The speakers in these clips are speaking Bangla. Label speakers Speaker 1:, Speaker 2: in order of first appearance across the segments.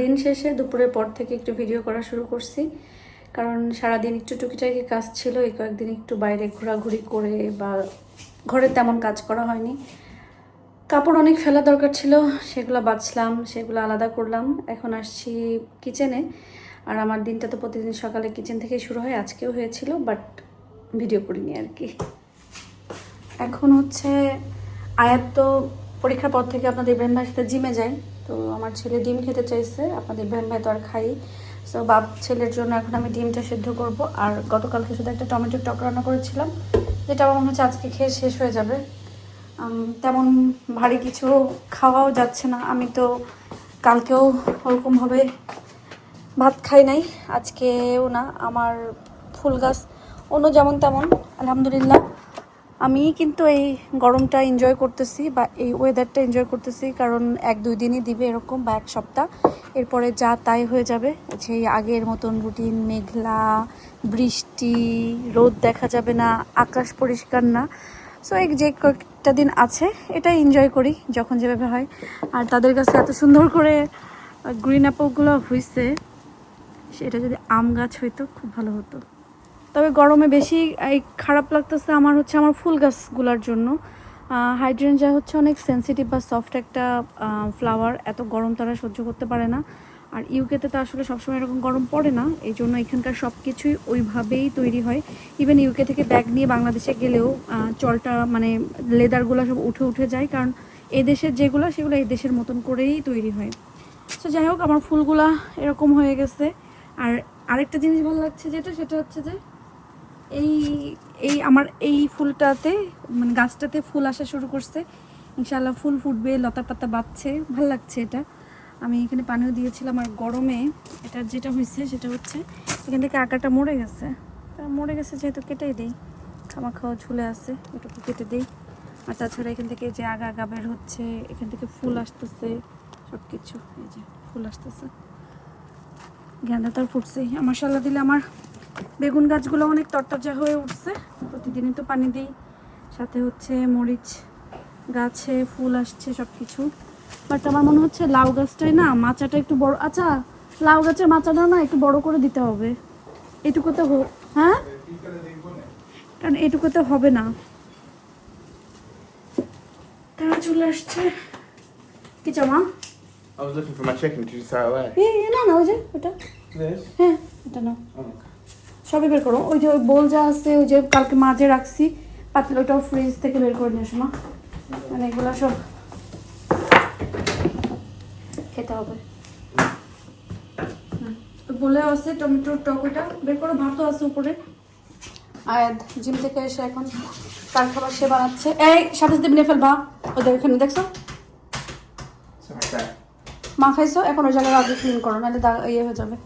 Speaker 1: দিন শেষে দুপুরের পর থেকে একটু ভিডিও করা শুরু করছি, কারণ সারাদিন একটু টুকিটাকি কাজ ছিল। এই কয়েকদিন একটু বাইরে ঘোরাঘুরি করে বা ঘরে তেমন কাজ করা হয়নি। কাপড় অনেক ফেলা দরকার ছিল, সেগুলো বাছলাম, সেগুলো আলাদা করলাম। এখন আসছি কিচেনে। আর আমার দিনটা তো প্রতিদিন সকালে কিচেন থেকেই শুরু হয়, আজকেও হয়েছিল, বাট ভিডিও করিনি আর কি। এখন হচ্ছে আয়াত তো পরীক্ষার পর থেকে আপনাদের ইব্রাহিম ভাইয়ের সাথে জিমে যায়, তো আমার ছেলে ডিম খেতে চাইছে। আপনাদের ইব্রাহিম ভাই তো আর খাই, সো বাপ ছেলের জন্য এখন আমি ডিমটা সেদ্ধ করব। আর গতকালকে শুধু একটা টমেটোর টক রান্না করেছিলাম, যেটা আমার মনে হচ্ছে আজকে খেয়ে শেষ হয়ে যাবে। তেমন ভারী কিছু খাওয়াও যাচ্ছে না। আমি তো কালকেও ওরকমভাবে ভাত খাই নাই, আজকেও না। আমার ফুল গাছ অন্য যেমন তেমন, আলহামদুলিল্লাহ। আমি কিন্তু এই গরমটা এনজয় করতেছি বা এই ওয়েদারটা এনজয় করতেছি, কারণ 1-2 দিনই দিবে এরকম, বা 1 সপ্তাহ, এরপরে যা তাই হয়ে যাবে। সেই আগের মতন রুটিন, মেঘলা, বৃষ্টি, রোদ দেখা যাবে না, আকাশ পরিষ্কার না। সো এই যে কয়েকটা দিন আছে এটা এনজয় করি যখন যেভাবে হয়। আর তাদের কাছে এত সুন্দর করে গ্রিন অ্যাপলগুলো হয়েছে, সেটা যদি আম গাছ হইতো খুব ভালো হতো। তবে গরমে বেশি এই খারাপ লাগতেছে আমার হচ্ছে আমার ফুল গাছগুলোর জন্য। হাইড্রেঞ্জা হচ্ছে অনেক সেন্সিটিভ বা সফট একটা ফ্লাওয়ার, এত গরম তারা সহ্য করতে পারে না। আর ইউকেতে তো আসলে সবসময় এরকম গরম পড়ে না, এই জন্য এখানকার সব কিছুই ওইভাবেই তৈরি হয়। ইভেন ইউকে থেকে ব্যাগ নিয়ে বাংলাদেশে গেলেও চলটা মানে লেদারগুলো সব উঠে উঠে যায়, কারণ এদেশের যেগুলো সেগুলো এই দেশের মতন করেই তৈরি হয়। তো যাই হোক, আমার ফুলগুলা এরকম হয়ে গেছে। আর আরেকটা জিনিস ভালো লাগছে যেটা, সেটা হচ্ছে যে এই এই আমার এই ফুলটাতে মানে গাছটাতে ফুল আসা শুরু করছে। ইনশাআল্লাহ ফুল ফুটবে, লতা পাতা বাঁধছে, ভালো লাগছে এটা। আমি এখানে পানিও দিয়েছিলাম। আর গরমে এটা যেটা হয়েছে সেটা হচ্ছে এখান থেকে আগাটা মরে গেছে। মরে গেছে যেহেতু কেটেই দিই, খাওয়া ঝুলে আছে, এটুকু কেটে দিই। আর তাছাড়া এখান থেকে যে আগা বের হচ্ছে, এখান থেকে ফুল আসতেছে, সব কিছু এই যে ফুল আসতেছে। গেঁদা তো ফুটছেই। মাশাআল্লাহ দিলে আমার বেগুন গাছগুলো অনেক তরতাজা হয়ে উঠছে। প্রতিদিনই তো পানি দিই, সাথে হচ্ছে মরিচ গাছে ফুল আসছে, সব কিছু। বাট আমার মনে হচ্ছে লাউ গাছটাই না মাচাটা একটু বড়। আচ্ছা, লাউ গাছের মাচাটা না একটু বড় করে দিতে হবে। এটুকুতে হ্যাঁ, কারণ এটুকুতে হবে না। তারা চলে আসছে। কি Sama?
Speaker 2: I was looking for my chicken. Did you throw it away?
Speaker 1: না ওই যে ওটা,
Speaker 2: This?
Speaker 1: হ্যাঁ এটা না,
Speaker 2: Oh, okay.
Speaker 1: সবই বের করো। ওই যে ওই বোল যা আছে, ওই যে কালকে মাঝে রাখছি পাতলা, ওটাও ফ্রিজ থেকে বের করে নিয়ে আসো না, মানে এগুলো সব খেতে হবে। বলে আছে টমেটোর টক, ওটা বের করো। ভাতও আছে উপরে। আয়াদ জিম থেকে এসে এখন তার খাবার সে বানাচ্ছে। এই সাথে সাথে বিনে ফেলবা, ওদের এখানে দেখছো
Speaker 2: Sorry, that.
Speaker 1: মা খাইছো, এখন ওই জায়গায় আগে ক্লিন করো, নাহলে ইয়ে হয়ে যাবে।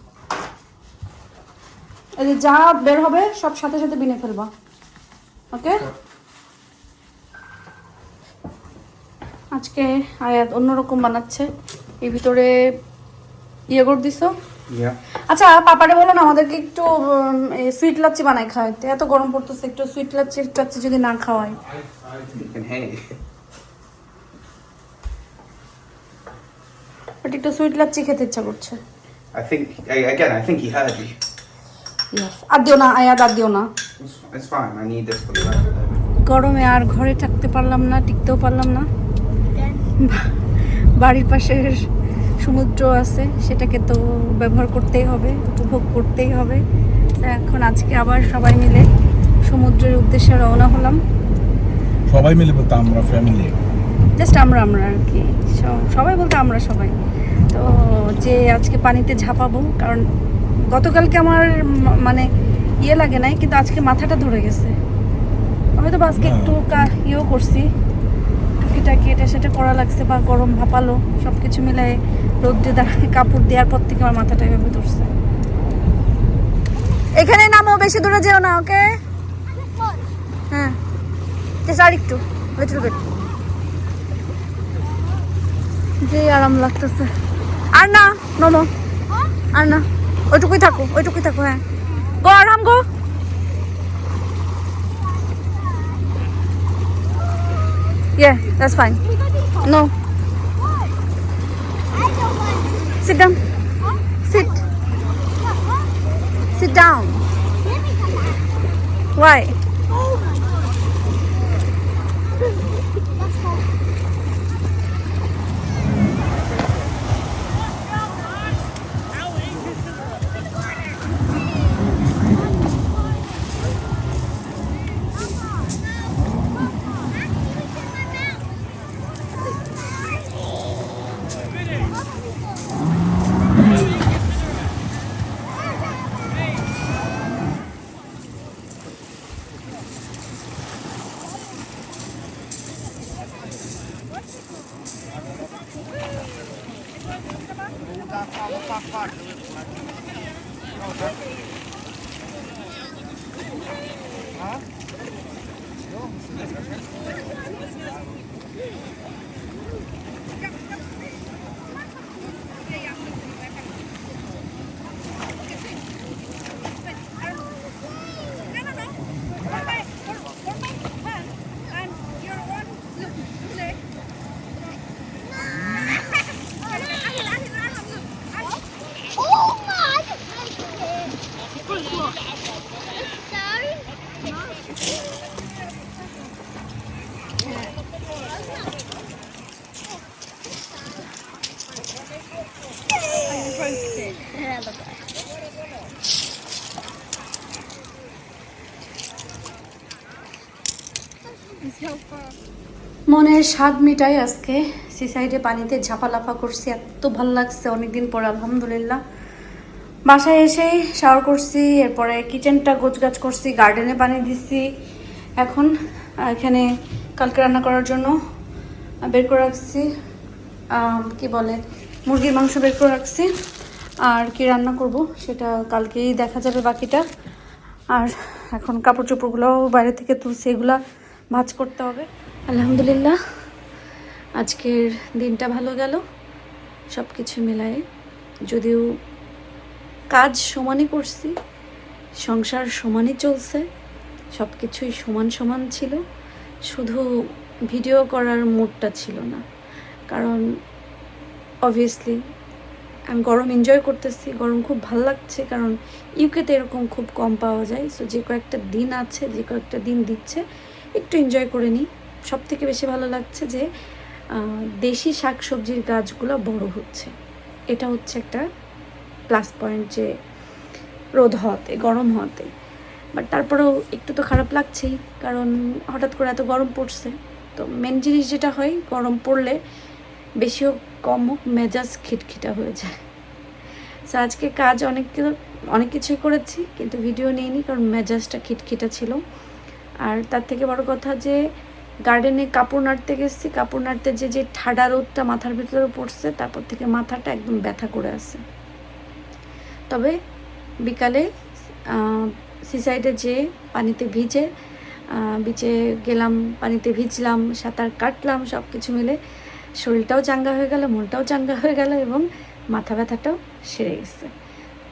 Speaker 1: এই যে যা বের হবে সব সাথে সাথে বিনে ফেলবা, ওকে? আজকে আয়াত অন্যরকম বানাচ্ছে। এর ভিতরে ইয়োগurt দিছো।
Speaker 2: Yeah.
Speaker 1: আচ্ছা পাপারে বলো না আমাদেরকে একটু সুইট লাচ্ছি বানাই খাওয়াইতে, এত গরম পড়তেছে, একটু সুইট লাচ্ছি যদি না খাওয়াই।
Speaker 2: You can hear.
Speaker 1: বাট একটু সুইট লাচ্ছি খেতে ইচ্ছা করছে।
Speaker 2: I think, again, I think he heard you.
Speaker 1: আর দিও না আয়াত, আর দিও না।
Speaker 2: It's fine. I need this for the rest of the day.
Speaker 1: গরমে আর ঘরে থাকতে পারলাম না, টিকতেও পারলাম না। বাড়ির পাশের সমুদ্র আছে, সেটাকে তো ব্যবহার করতেই হবে, উপভোগ করতেই হবে। এখন আজকে আবার সবাই মিলে সমুদ্রের উদ্দেশ্যে রওনা হলাম।
Speaker 3: সবাই মিলে বলতে আমরা ফ্যামিলি,
Speaker 1: জাস্ট আমরা আর কি, সবাই বলতে আমরা সবাই। তো যে আজকে পানিতে ঝাঁপাবো, কারণ গতকালকে আমার মানে ইয়ে লাগে নাই, কিন্তু আজকে মাথাটা ধরে গেছে। আমি তো আজকে একটু ইয়েও করছি, টুকিটাকি এটা সেটা করা লাগছে, বা গরম ভাপালো, সব কিছু মিলাই রোদ্রে দাঁড়িয়ে কাপড় দেওয়ার পর থেকে আমার মাথাটা এভাবে ধরছে। এখানে নামো, বেশি দূরে যেও না, ওকে? হ্যাঁ, আর একটু লিটল বিট, যে আরাম লাগতেছে। আর না নমো, আর না, ওইটুকুই থাকো, হ্যাঁ। গো আরাম, গো। Yeah, that's fine. No. Sit down. Sit. Sit down. Why? মনের স্বাদ মিটাই আজকে সি সাইডে পানিতে ঝাপালাফা করছি, এত ভালো লাগছে অনেকদিন পর আলহামদুলিল্লাহ। বাসায় এসে শাওয়ার করছি, এরপরে কিচেনটা গোছগাছ করছি, গার্ডেনে পানি দিচ্ছি। এখন এখানে কালকে রান্না করার জন্য বের করে রাখছি, কি বলে মুরগির মাংস বের করে রাখছি। আর কি রান্না করব সেটা কালকেই দেখা যাবে বাকিটা। আর এখন কাপড় চোপড়গুলোও বাইরে থেকে তুলছি, এগুলা ভাঁজ করতে হবে। আলহামদুলিল্লাহ আজকের দিনটা ভালো গেল সব কিছু মিলায়ে। যদিও কাজ সমানই করছি, সংসার সমানই চলছে, সব কিছুই সমান সমান ছিল, শুধু ভিডিও করার মুডটা ছিল না। কারণ অবভিয়াসলি আমি গরম এনজয় করতেছি, গরম খুব ভালো লাগছে, কারণ ইউকেতে এরকম খুব কম পাওয়া যায়। সো যে কয়েকটা দিন আছে, যে কয়েকটা দিন দিচ্ছে, একটু এনজয় করে নিই। সব থেকে বেশি ভালো লাগছে যে দেশি শাকসবজির গাছগুলো বড় হচ্ছে, এটা হচ্ছে একটা প্লাস পয়েন্ট, যে রোদ হওয়াতে, গরম হওয়াতে। বাট তারপরেও একটু তো খারাপ লাগছেই, কারণ হঠাৎ করে এত গরম পড়ছে। তো মেন জিনিস যেটা হয়, গরম পড়লে বেশি হোক কম হোক মেজাজ খিটখিটা হয়ে যায়। সো আজকে কাজ অনেক কিছুই করেছি, কিন্তু ভিডিও নিইনি, কারণ মেজাজটা খিটখিটা ছিল। আর তার থেকে বড় কথা যে গার্ডেনে কাপড় নাড়তে গেছি, কাপড় নাড়তে যে ঠাডা রোদটা মাথার ভিতরে পড়ছে, তারপর থেকে মাথাটা একদম ব্যথা করে আছে। তবে বিকালে সি সাইডে যে পানিতে বিচে গেলাম, পানিতে ভিজলাম, সাঁতার কাটলাম, সব কিছু মিলে শরীরটাও চাঙ্গা হয়ে গেল, মনটাও চাঙ্গা হয়ে গেল, এবং মাথা ব্যথাটাও সেরে গেছে।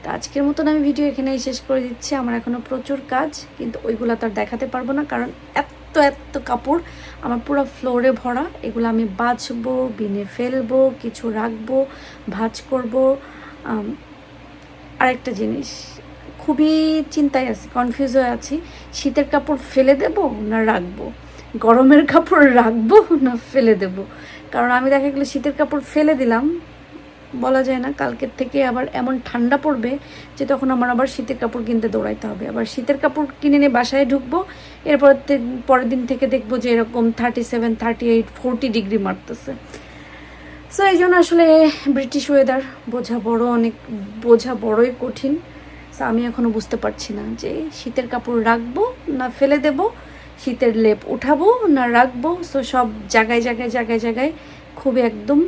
Speaker 1: তো আজকের মতন আমি ভিডিও এখানেই শেষ করে দিচ্ছি। আমার এখনও প্রচুর কাজ, কিন্তু ওইগুলো তো আর দেখাতে পারবো না, কারণ এত কাপড় আমার পুরো ফ্লোরে ভরা। এগুলো আমি বাছবো, বিনে ফেলবো, কিছু রাখবো, ভাঁজ করবো। আরেকটা জিনিস, খুবই চিন্তায় আছি, কনফিউজ হয়ে আছি, শীতের কাপড় ফেলে দেব না রাখবো, গরমের কাপড় রাখবো না ফেলে দেব। কারণ আমি দেখা গেলো শীতের কাপড় ফেলে দিলাম, বলা যায় না কালকের থেকে আবার এমন ঠান্ডা পড়বে যে তখন আমার আবার শীতের কাপড় কিনতে দৌড়াইতে হবে। আবার শীতের কাপড় কিনে নিয়ে বাসায় ঢুকবো, এরপর পরের দিন থেকে দেখবো যে এরকম 37, 38, 40 ডিগ্রি মারতেছে। সো এই জন্য আসলে ব্রিটিশ ওয়েদার বোঝা বড়ই কঠিন। সো আমি এখনও বুঝতে পারছি না যে শীতের কাপড় রাখবো না ফেলে দেব, শীতের লেপ উঠাবো না রাখবো। সো সব জায়গায় খুবই একদম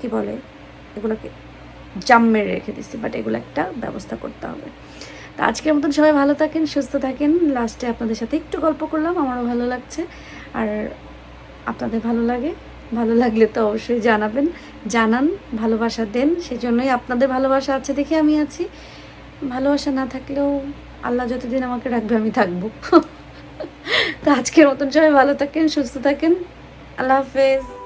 Speaker 1: কি বলে এগুলোকে জাম মেরে রেখে দিচ্ছি। বাট এগুলো একটা ব্যবস্থা করতে হবে। তো আজকের মতন সবাই ভালো থাকেন, সুস্থ থাকেন। লাস্টে আপনাদের সাথে একটু গল্প করলাম, আমারও ভালো লাগছে। আর আপনাদের ভালো লাগলে তো অবশ্যই জানান, ভালোবাসা দেন। সেজন্যই আপনাদের ভালোবাসা আছে দেখে আমি আছি। ভালোবাসা না থাকলেও আল্লাহ যতদিন আমাকে রাখবে আমি থাকবো। তো আজকের মতন সবাই ভালো থাকেন, সুস্থ থাকেন। আল্লাহ হাফেজ।